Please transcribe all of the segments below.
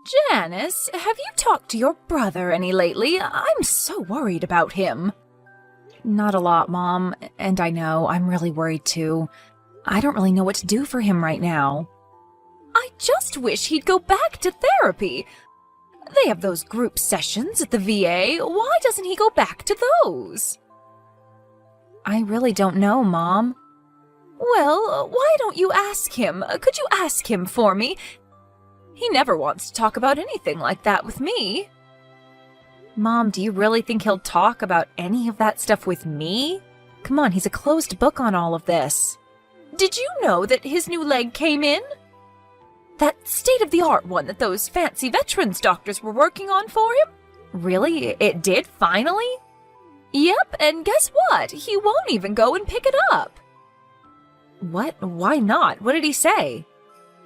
Janice, have you talked to your brother any lately? I'm so worried about him. Not a lot, Mom, and I know I'm really worried too. I don't really know what to do for him right now. I just wish he'd go back to therapy. They have those group sessions at the VA. Why doesn't he go back to those? I really don't know, Mom. Well, why don't you ask him? Could you ask him for me? He never wants to talk about anything like that with me. Mom, do you really think he'll talk about any of that stuff with me? Come on, he's a closed book on all of this. Did you know that his new leg came in? That state-of-the-art one that those fancy veterans doctors were working on for him? Really? It did, finally? Yep, and guess what? He won't even go and pick it up. What? Why not? What did he say?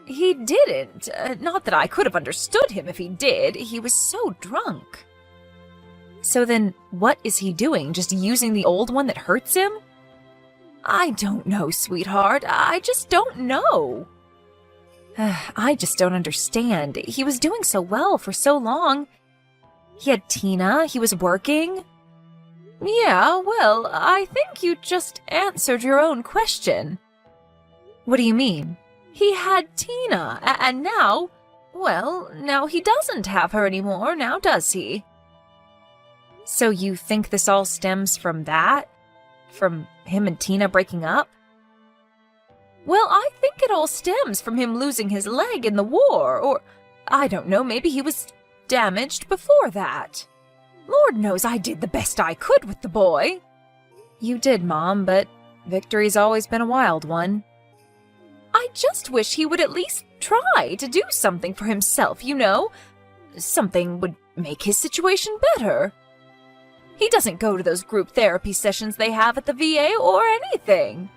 He didn't. Not that I could have understood him if he did. He was so drunk. So then, what is he doing? Just using the old one that hurts him? I don't know, sweetheart. I just don't know. I just don't understand. He was doing so well for so long. He had Tina. He was working. Yeah, well, I think you just answered your own question. What do you mean? He had Tina, and now, well, now he doesn't have her anymore, now does he? So you think this all stems from that? From him and Tina breaking up? Well, I think it all stems from him losing his leg in the war, or, I don't know, maybe he was damaged before that. Lord knows I did the best I could with the boy. You did, Mom, but Victory's always been a wild one. I just wish he would at least try to do something for himself, you know. Something would make his situation better. He doesn't go to those group therapy sessions they have at the VA or anything.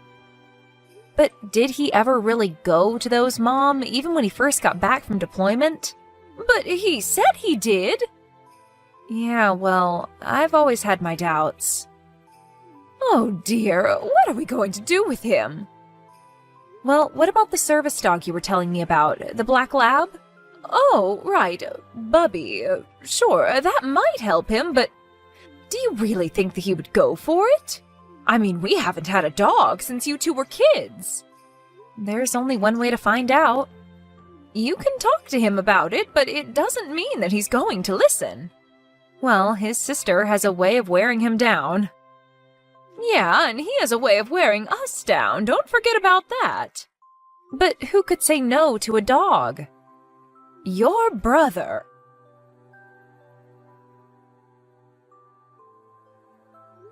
But did he ever really go to those, Mom, even when he first got back from deployment? But he said he did. Yeah, well, I've always had my doubts. Oh dear, what are we going to do with him? Well, what about the service dog you were telling me about, the black lab? Oh, right, Bubby. Sure, that might help him, but do you really think that he would go for it? I mean, we haven't had a dog since you two were kids. There's only one way to find out. You can talk to him about it, but it doesn't mean that he's going to listen. Well, his sister has a way of wearing him down. Yeah, and he has a way of wearing us down. Don't forget about that. But who could say no to a dog? Your brother.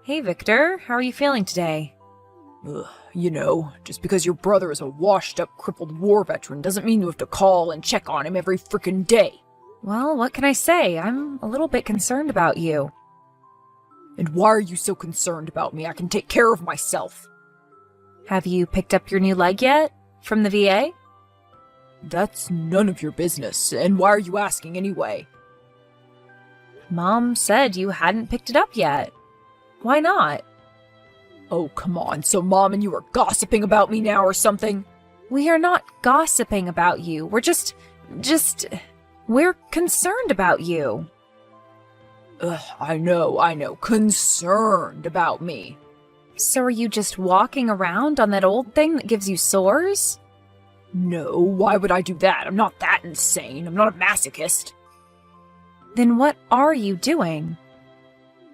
Hey, Victor. How are you feeling today? You know, just because your brother is a washed-up, crippled war veteran doesn't mean you have to call and check on him every frickin' day. Well, what can I say? I'm a little bit concerned about you. And why are you so concerned about me? I can take care of myself. Have you picked up your new leg yet? From the VA? That's none of your business, and why are you asking anyway? Mom said you hadn't picked it up yet. Why not? Oh, come on, so Mom and you are gossiping about me now or something? We are not gossiping about you. We're we're concerned about you. I know, concerned about me. So are you just walking around on that old thing that gives you sores? No, why would I do that? I'm not that insane. I'm not a masochist. Then what are you doing?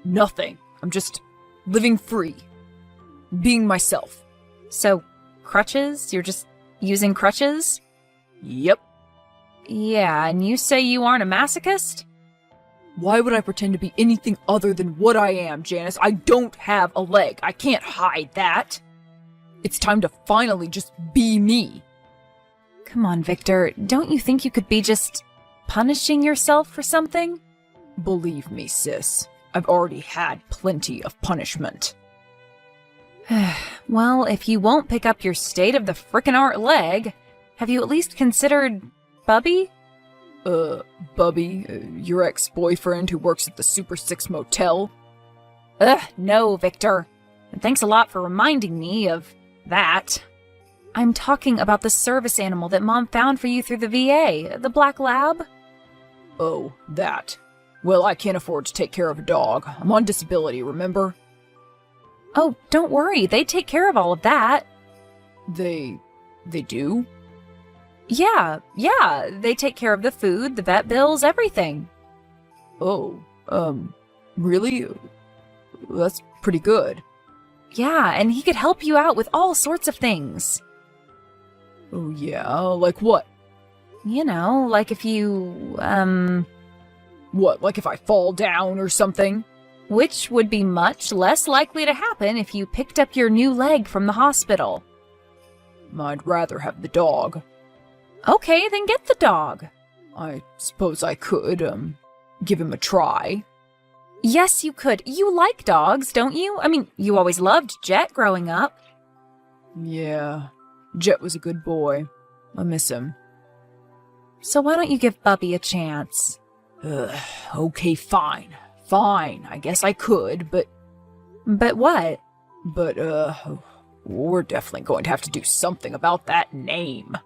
Nothing. I'm just living free. Being myself. So, crutches? You're just using crutches? Yep. Yeah, and you say you aren't a masochist? Why would I pretend to be anything other than what I am, Janice? I don't have a leg. I can't hide that. It's time to finally just be me. Come on, Victor. Don't you think you could be just punishing yourself for something? Believe me, sis. I've already had plenty of punishment. Well, if you won't pick up your state-of-the-frickin'-art leg, have you at least considered Bubby? Bubby, your ex-boyfriend who works at the Super 6 motel? No, Victor. And thanks a lot for reminding me of that. I'm talking about the service animal that Mom found for you through the VA, the black lab. Oh, that. Well, I can't afford to take care of a dog. I'm on disability, remember? Oh, don't worry, they take care of all of that. They do? Yeah, they take care of the food, the vet bills, everything. Oh, really? That's pretty good. Yeah, and he could help you out with all sorts of things. Oh, yeah? Like what? You know, like if you, What, like if I fall down or something? which would be much less likely to happen if you picked up your new leg from the hospital. I'd rather have the dog. Okay, then get the dog. I suppose I could, give him a try. Yes, you could. You like dogs, don't you? I mean, you always loved Jet growing up. Yeah, Jet was a good boy. I miss him. So why don't you give Bubby a chance? Okay, fine. Fine, I guess I could, but, But what? we're definitely going to have to do something about that name.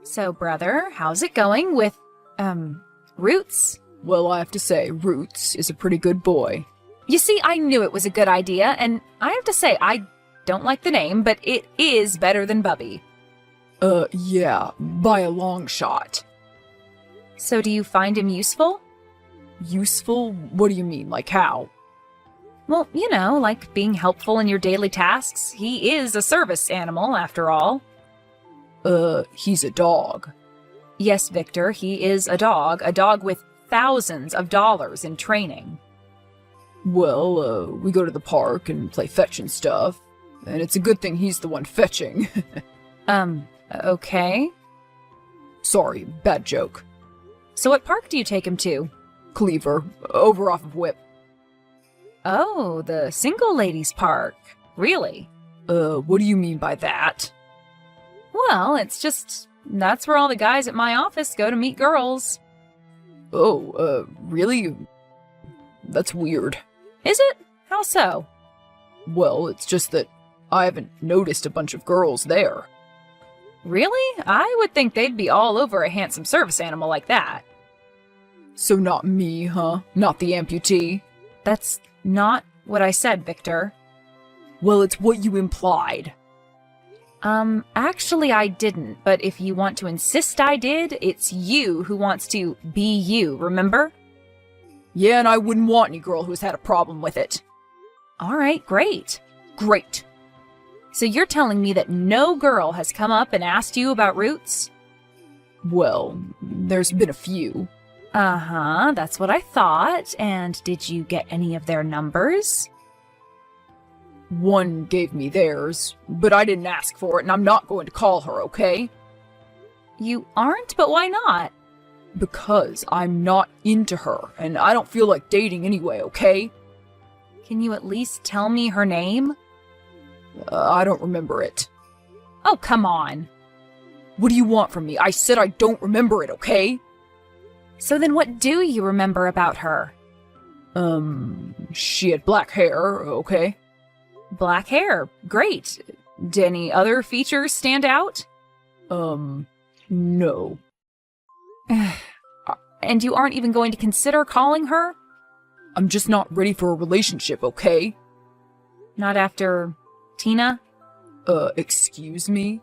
So, brother, how's it going with, Roots? Well, I have to say, Roots is a pretty good boy. You see, I knew it was a good idea, and I have to say, I don't like the name, but it is better than Bubby. Yeah, by a long shot. So do you find him useful? Useful? What do you mean, like how? Well, you know, like being helpful in your daily tasks. He is a service animal, after all. He's a dog. Yes, Victor, he is a dog with thousands of dollars in training. Well, we go to the park and play fetch and stuff, and it's a good thing he's the one fetching. Okay. Sorry, bad joke. So what park do you take him to? Cleaver, over off of Whip. Oh, the single ladies park. Really? What do you mean by that? Well, it's just, that's where all the guys at my office go to meet girls. Oh, really? That's weird. Is it? How so? Well, it's just that I haven't noticed a bunch of girls there. Really? I would think they'd be all over a handsome service animal like that. So not me, huh? Not the amputee? That's not what I said, Victor. Well, it's what you implied. Actually I didn't, but if you want to insist I did, it's you who wants to be you, remember? Yeah, and I wouldn't want any girl who has had a problem with it. Alright, great. Great. So you're telling me that no girl has come up and asked you about Roots? Well, there's been a few. Uh-huh, that's what I thought. And did you get any of their numbers? One gave me theirs, but I didn't ask for it, and I'm not going to call her, okay? You aren't, but why not? Because I'm not into her, and I don't feel like dating anyway, okay? Can you at least tell me her name? I don't remember it. Oh, come on. What do you want from me? I said I don't remember it, okay? So then what do you remember about her? She had black hair, okay? Black hair. Great. Did any other features stand out? No. And you aren't even going to consider calling her? I'm just not ready for a relationship, okay? Not after Tina? Excuse me?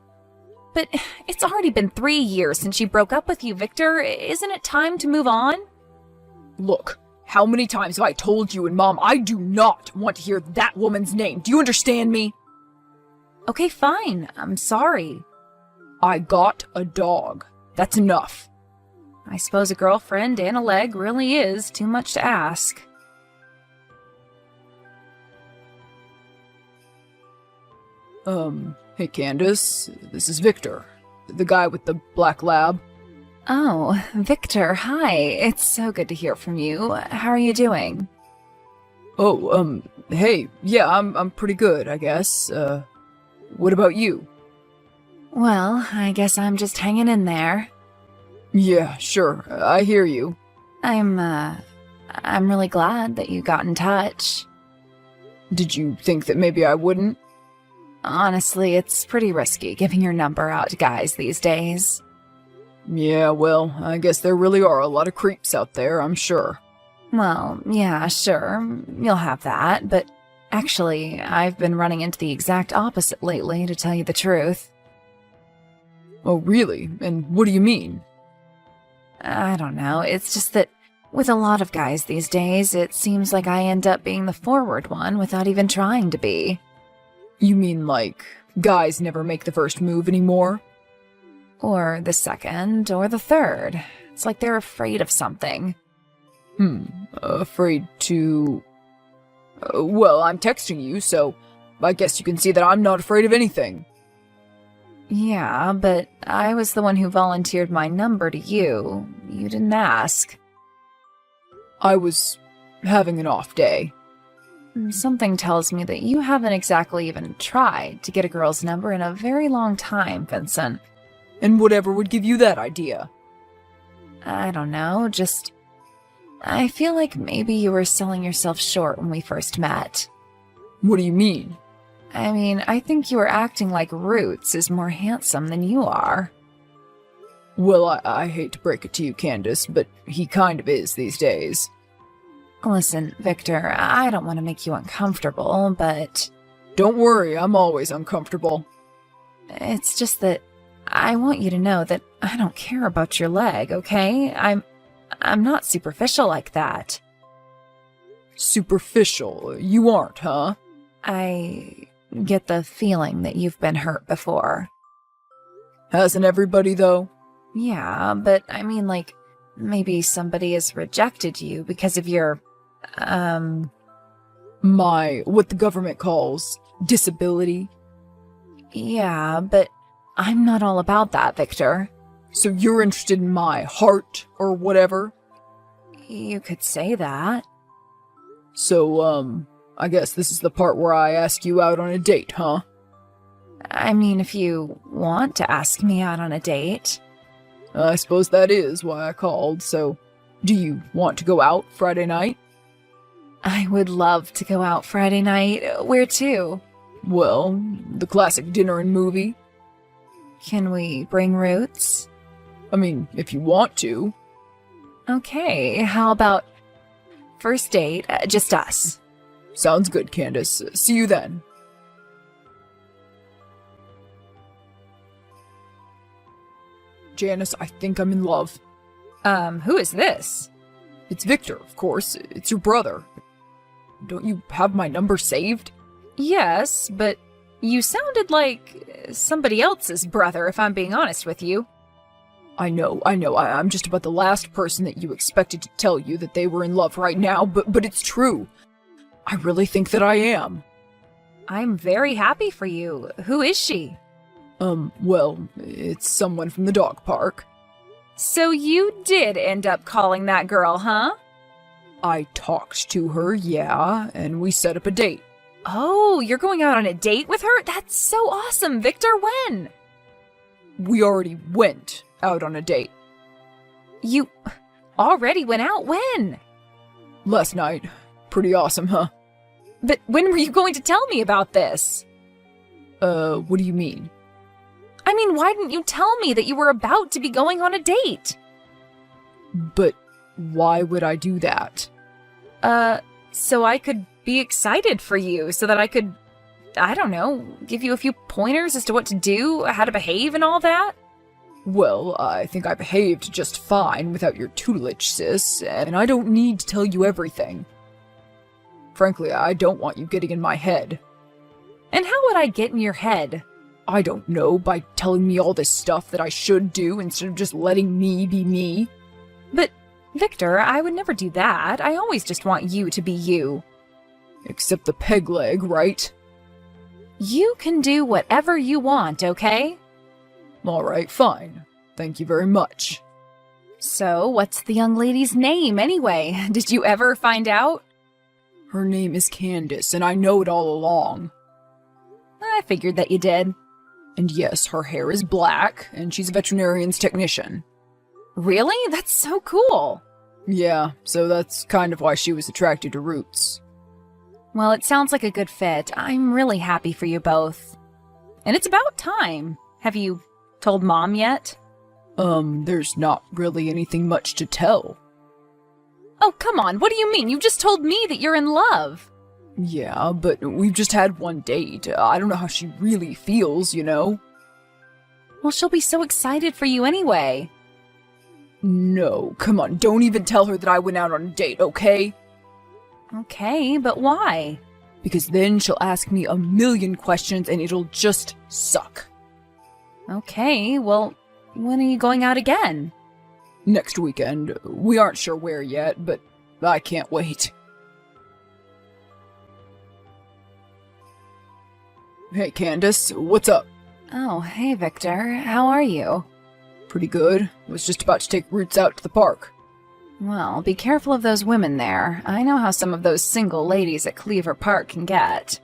But it's already been 3 years since she broke up with you, Victor. Isn't it time to move on? Look, how many times have I told you and Mom I do not want to hear that woman's name? Do you understand me? Okay, fine. I'm sorry. I got a dog. That's enough. I suppose a girlfriend and a leg really is too much to ask. Hey Candace, this is Victor, the guy with the black lab. Oh, Victor, hi. It's so good to hear from you. How are you doing? Oh, hey, yeah, I'm pretty good, I guess. What about you? Well, I guess I'm just hanging in there. Yeah, sure, I hear you. I'm really glad that you got in touch. Did you think that maybe I wouldn't? Honestly, it's pretty risky giving your number out to guys these days. Yeah, well, I guess there really are a lot of creeps out there, I'm sure. Well, yeah, sure, you'll have that, but actually, I've been running into the exact opposite lately, to tell you the truth. Oh, really? And what do you mean? I don't know, it's just that with a lot of guys these days, it seems like I end up being the forward one without even trying to be. You mean like guys never make the first move anymore? Or the second, or the third. It's like they're afraid of something. Afraid to... well, I'm texting you, so I guess you can see that I'm not afraid of anything. Yeah, but I was the one who volunteered my number to you. You didn't ask. I was having an off day. Something tells me that you haven't exactly even tried to get a girl's number in a very long time, Vincent. And whatever would give you that idea? I don't know, just... I feel like maybe you were selling yourself short when we first met. What do you mean? I mean, I think you were acting like Roots is more handsome than you are. Well, I hate to break it to you, Candace, but he kind of is these days. Listen, Victor, I don't want to make you uncomfortable, but... Don't worry, I'm always uncomfortable. It's just that I want you to know that I don't care about your leg, okay? I'm not superficial like that. Superficial? You aren't, huh? I get the feeling that you've been hurt before. Hasn't everybody, though? Yeah, but I mean, like, maybe somebody has rejected you because of your, what the government calls disability. Yeah, but I'm not all about that, Victor. So you're interested in my heart or whatever? You could say that. So, I guess this is the part where I ask you out on a date, huh? I mean, if you want to ask me out on a date. I suppose that is why I called, so do you want to go out Friday night? I would love to go out Friday night. Where to? Well, the classic dinner and movie. Can we bring Roots? I mean, if you want to. Okay, how about first date, just us? Sounds good, Candace. See you then. Janice, I think I'm in love. Who is this? It's Victor, of course. It's your brother. Don't you have my number saved? Yes, but you sounded like somebody else's brother, if I'm being honest with you. I know. I'm just about the last person that you expected to tell you that they were in love right now, but it's true. I really think that I am. I'm very happy for you. Who is she? Well, it's someone from the dog park. So you did end up calling that girl, huh? I talked to her, yeah, and we set up a date. Oh, you're going out on a date with her? That's so awesome, Victor. When? We already went out on a date. You already went out? When? Last night. Pretty awesome, huh? But when were you going to tell me about this? What do you mean? I mean, why didn't you tell me that you were about to be going on a date? But why would I do that? So I could be excited for you, so that I could, I don't know, give you a few pointers as to what to do, how to behave and all that? Well, I think I behaved just fine without your tutelage, sis, and I don't need to tell you everything. Frankly, I don't want you getting in my head. And how would I get in your head? I don't know, by telling me all this stuff that I should do instead of just letting me be me. But, Victor, I would never do that. I always just want you to be you. Except the peg leg, right? You can do whatever you want, okay? Alright, fine. Thank you very much. So, what's the young lady's name, anyway? Did you ever find out? Her name is Candace, and I know it all along. I figured that you did. And yes, her hair is black, and she's a veterinarian's technician. Really? That's so cool. Yeah, so that's kind of why she was attracted to Roots. Well, it sounds like a good fit. I'm really happy for you both. And it's about time. Have you told Mom yet? There's not really anything much to tell. Oh, come on, what do you mean? You just told me that you're in love. Yeah, but we've just had one date. I don't know how she really feels, you know? Well, she'll be so excited for you anyway. No, come on, don't even tell her that I went out on a date, okay? Okay, but why? Because then she'll ask me a million questions and it'll just suck. Okay, well, when are you going out again? Next weekend. We aren't sure where yet, but I can't wait. Hey, Candace, what's up? Oh, hey, Victor. How are you? Pretty good. Was just about to take Roots out to the park. Well, be careful of those women there. I know how some of those single ladies at Cleaver Park can get.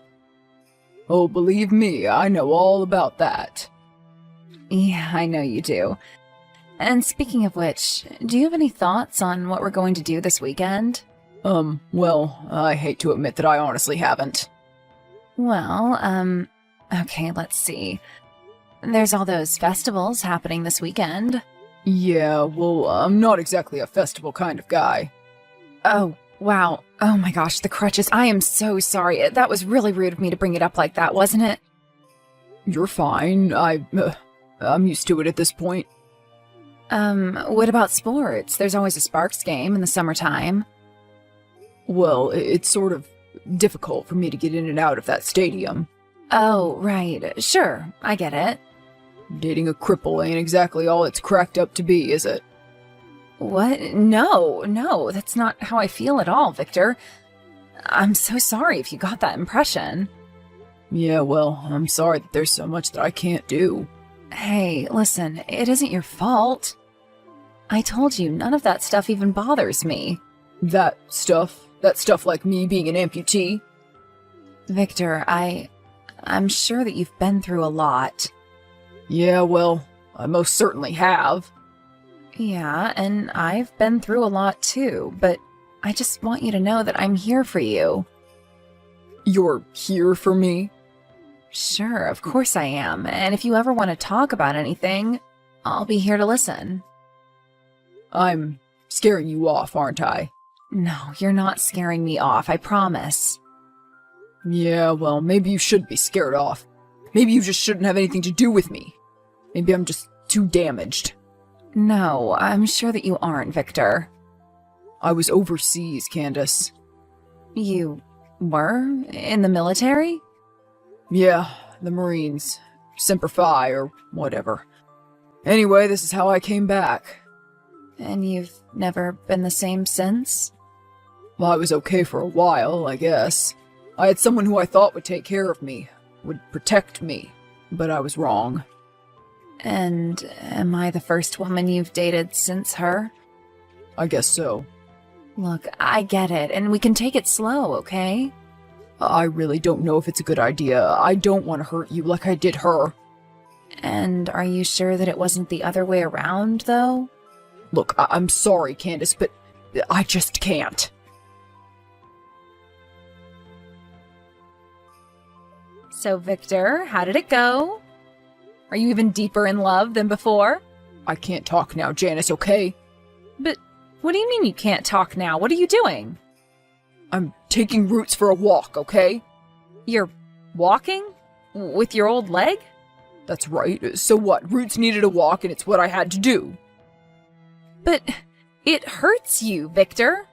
Oh, believe me, I know all about that. Yeah, I know you do. And speaking of which, do you have any thoughts on what we're going to do this weekend? Well, I hate to admit that I honestly haven't. Well, okay, let's see. There's all those festivals happening this weekend. Yeah, well, I'm not exactly a festival kind of guy. Oh, wow. Oh my gosh, the crutches. I am so sorry. That was really rude of me to bring it up like that, wasn't it? You're fine. I'm used to it at this point. What about sports? There's always a Sparks game in the summertime. Well, it's sort of difficult for me to get in and out of that stadium. Oh, right. Sure, I get it. Dating a cripple ain't exactly all it's cracked up to be, is it? What? No, that's not how I feel at all, Victor. I'm so sorry if you got that impression. Yeah, well, I'm sorry that there's so much that I can't do. Hey, listen, it isn't your fault. I told you, none of that stuff even bothers me. That stuff like me being an amputee? Victor, I'm sure that you've been through a lot. Yeah, well, I most certainly have. Yeah, and I've been through a lot too, but I just want you to know that I'm here for you. You're here for me? Sure, of course I am, and if you ever want to talk about anything, I'll be here to listen. I'm scaring you off, aren't I? No, you're not scaring me off, I promise. Yeah, well, maybe you should be scared off. Maybe you just shouldn't have anything to do with me. Maybe I'm just too damaged. No, I'm sure that you aren't, Victor. I was overseas, Candace. You were? In the military? Yeah, the Marines. Semper Fi, or whatever. Anyway, this is how I came back. And you've never been the same since? Well, I was okay for a while, I guess. I had someone who I thought would take care of me, would protect me, but I was wrong. And am I the first woman you've dated since her? I guess so. Look, I get it, and we can take it slow, okay? I really don't know if it's a good idea. I don't want to hurt you like I did her. And are you sure that it wasn't the other way around, though? Look, I'm sorry, Candace, but I just can't. So, Victor, how did it go? Are you even deeper in love than before? I can't talk now, Janice, okay? But what do you mean you can't talk now? What are you doing? I'm taking Roots for a walk, okay? You're walking? With your old leg? That's right. So what? Roots needed a walk, and it's what I had to do. But it hurts you, Victor.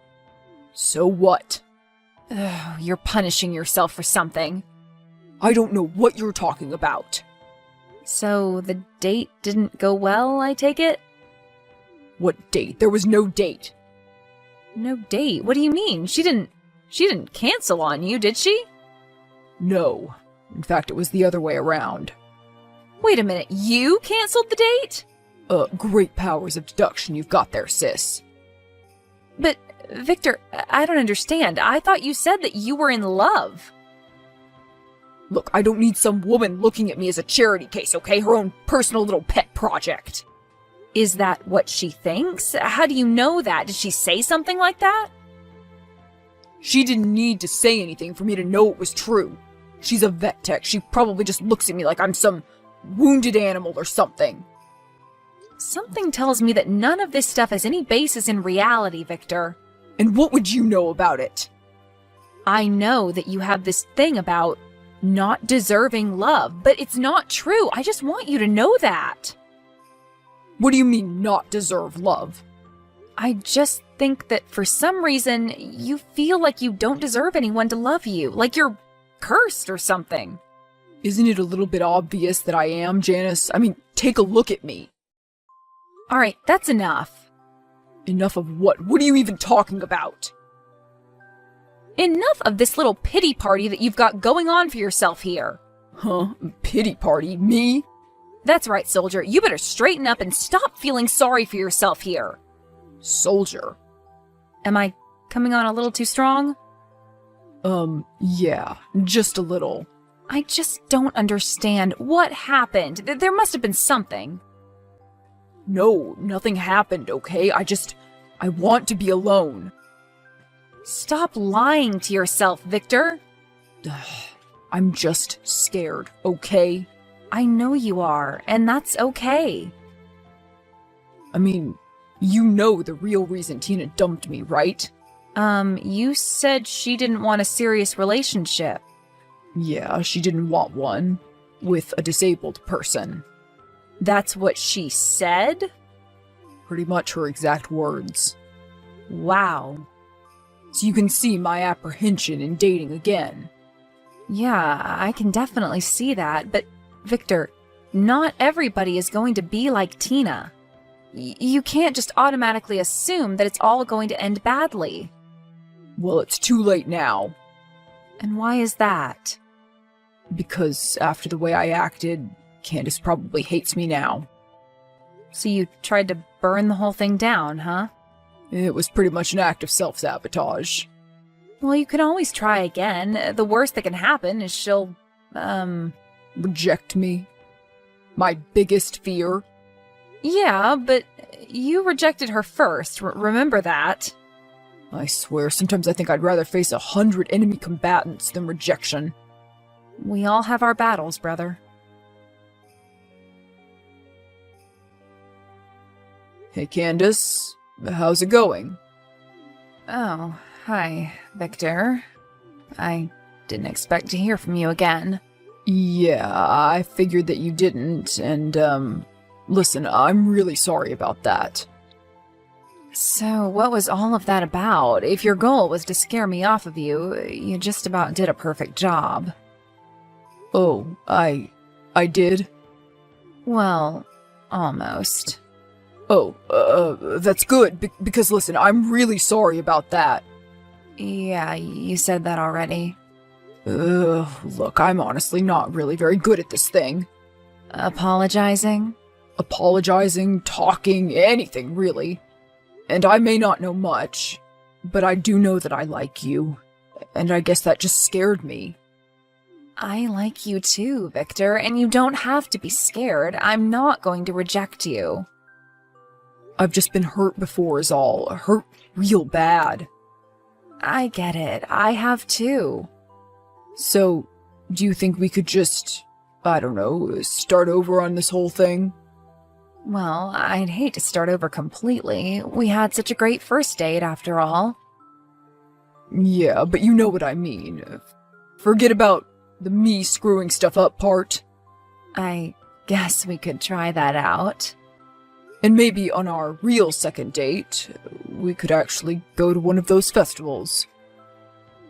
So what? Ugh, you're punishing yourself for something. I don't know what you're talking about. So the date didn't go well, I take it? What date? There was no date. No date? What do you mean? She didn't cancel on you, did she? No. In fact, it was the other way around. Wait a minute, you canceled the date? Great powers of deduction you've got there, sis. But, Victor, I don't understand. I thought you said that you were in love. Look, I don't need some woman looking at me as a charity case, okay? Her own personal little pet project. Is that what she thinks? How do you know that? Did she say something like that? She didn't need to say anything for me to know it was true. She's a vet tech. She probably just looks at me like I'm some wounded animal or something. Something tells me that none of this stuff has any basis in reality, Victor. And what would you know about it? I know that you have this thing about not deserving love, but it's not true. I just want you to know that. What do you mean, not deserve love? I just think that for some reason, you feel like you don't deserve anyone to love you, like you're cursed or something. Isn't it a little bit obvious that I am, Janice? I mean, take a look at me. All right, that's enough. Enough of what? What are you even talking about? Enough of this little pity party that you've got going on for yourself here. Huh? Pity party? Me? That's right, soldier. You better straighten up and stop feeling sorry for yourself here. Soldier? Am I coming on a little too strong? Yeah, just a little. I just don't understand what happened. There must have been something. No, nothing happened, okay? I want to be alone. Stop lying to yourself, Victor. I'm just scared, okay? I know you are, and that's okay. I mean, you know the real reason Tina dumped me, right? You said she didn't want a serious relationship. Yeah, she didn't want one. With a disabled person. That's what she said? Pretty much her exact words. Wow. So you can see my apprehension in dating again. Yeah, I can definitely see that, but Victor, not everybody is going to be like Tina. You can't just automatically assume that it's all going to end badly. Well, it's too late now. And why is that? Because after the way I acted, Candace probably hates me now. So you tried to burn the whole thing down, huh? It was pretty much an act of self-sabotage. Well, you can always try again. The worst that can happen is she'll, reject me. My biggest fear. Yeah, but you rejected her first. Remember that. I swear, sometimes I think I'd rather face 100 enemy combatants than rejection. We all have our battles, brother. Hey, Candace. How's it going? Oh, hi, Victor. I didn't expect to hear from you again. Yeah, I figured that you didn't, and, listen, I'm really sorry about that. So, what was all of that about? If your goal was to scare me off of you, you just about did a perfect job. Oh, I did? Well, almost. Oh, that's good, because listen, I'm really sorry about that. Yeah, you said that already. Look, I'm honestly not really very good at this thing. Apologizing? Apologizing, talking, anything, really. And I may not know much, but I do know that I like you, and I guess that just scared me. I like you too, Victor, and you don't have to be scared. I'm not going to reject you. I've just been hurt before is all. Hurt real bad. I get it. I have too. So, do you think we could just, I don't know, start over on this whole thing? Well, I'd hate to start over completely. We had such a great first date, after all. Yeah, but you know what I mean. Forget about the me screwing stuff up part. I guess we could try that out. And maybe on our real second date, we could actually go to one of those festivals.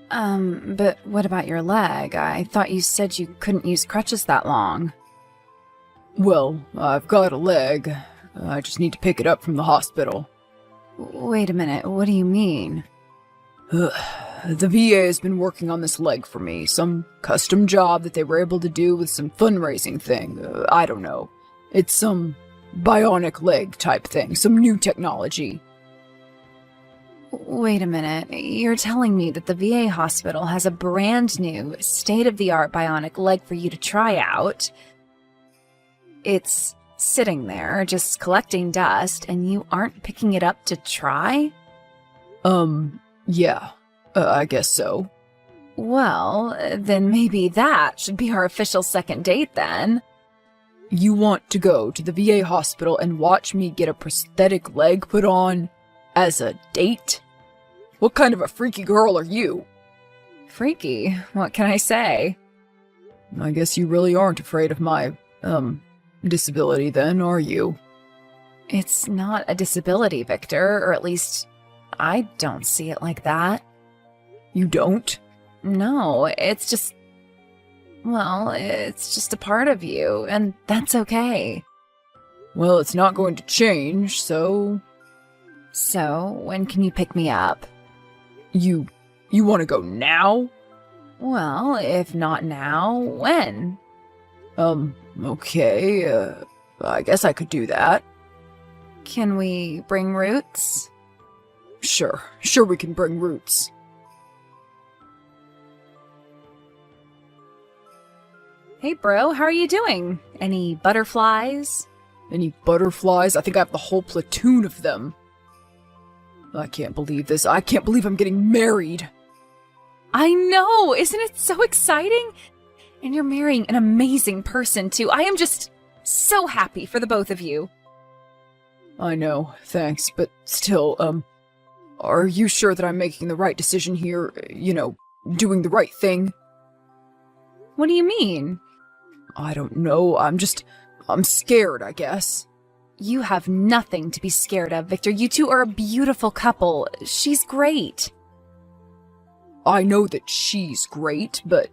But what about your leg? I thought you said you couldn't use crutches that long. Well, I've got a leg. I just need to pick it up from the hospital. Wait a minute, what do you mean? The VA has been working on this leg for me. Some custom job that they were able to do with some fundraising thing. I don't know. It's some bionic leg type thing. Some new technology. Wait a minute. You're telling me that the VA hospital has a brand new, state-of-the-art bionic leg for you to try out. It's sitting there, just collecting dust, and you aren't picking it up to try? Yeah. I guess so. Well, then maybe that should be our official second date then. You want to go to the VA hospital and watch me get a prosthetic leg put on as a date? What kind of a freaky girl are you? Freaky, what can I say? I guess you really aren't afraid of my, disability then, are you? It's not a disability, Victor, or at least I don't see it like that. You don't? No, it's just... Well, it's just a part of you, and that's okay. Well, it's not going to change, so... So, when can you pick me up? You want to go now? Well, if not now, when? Okay, I guess I could do that. Can we bring Roots? Sure we can bring Roots. Hey bro, how are you doing? Any butterflies? Any butterflies? I think I have the whole platoon of them. I can't believe this. I can't believe I'm getting married. I know! Isn't it so exciting? And you're marrying an amazing person, too. I am just so happy for the both of you. I know, thanks, but still, are you sure that I'm making the right decision here? You know, doing the right thing? What do you mean? I don't know, I'm scared, I guess. You have nothing to be scared of, Victor. You two are a beautiful couple. She's great. I know that she's great, but...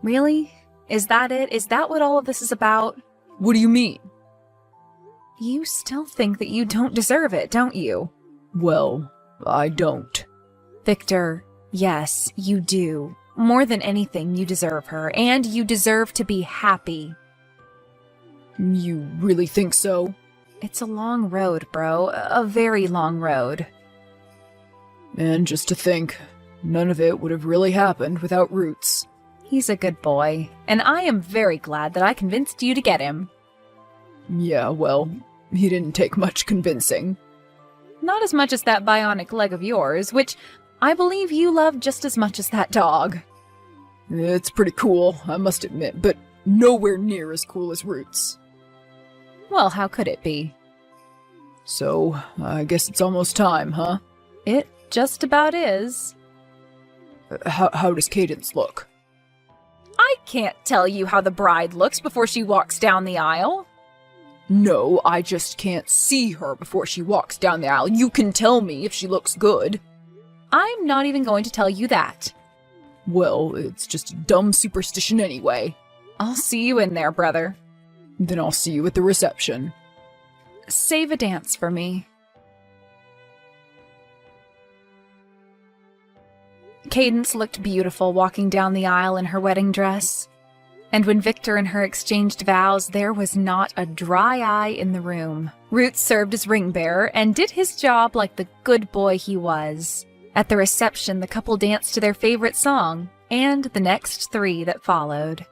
Really? Is that it? Is that what all of this is about? What do you mean? You still think that you don't deserve it, don't you? Well, I don't. Victor, yes, you do. More than anything, you deserve her, and you deserve to be happy. You really think so? It's a long road, bro. A very long road. And just to think, none of it would have really happened without Roots. He's a good boy, and I am very glad that I convinced you to get him. Yeah, well, he didn't take much convincing. Not as much as that bionic leg of yours, which I believe you love just as much as that dog. It's pretty cool, I must admit, but nowhere near as cool as Roots. Well, how could it be? So, I guess it's almost time, huh? It just about is. How does Cadence look? I can't tell you how the bride looks before she walks down the aisle. No, I just can't see her before she walks down the aisle. You can tell me if she looks good. I'm not even going to tell you that. Well, it's just a dumb superstition anyway. I'll see you in there, brother. Then I'll see you at the reception. Save a dance for me. Cadence looked beautiful walking down the aisle in her wedding dress. And when Victor and her exchanged vows, there was not a dry eye in the room. Roots served as ring bearer and did his job like the good boy he was. At the reception, the couple danced to their favorite song, and the next three that followed.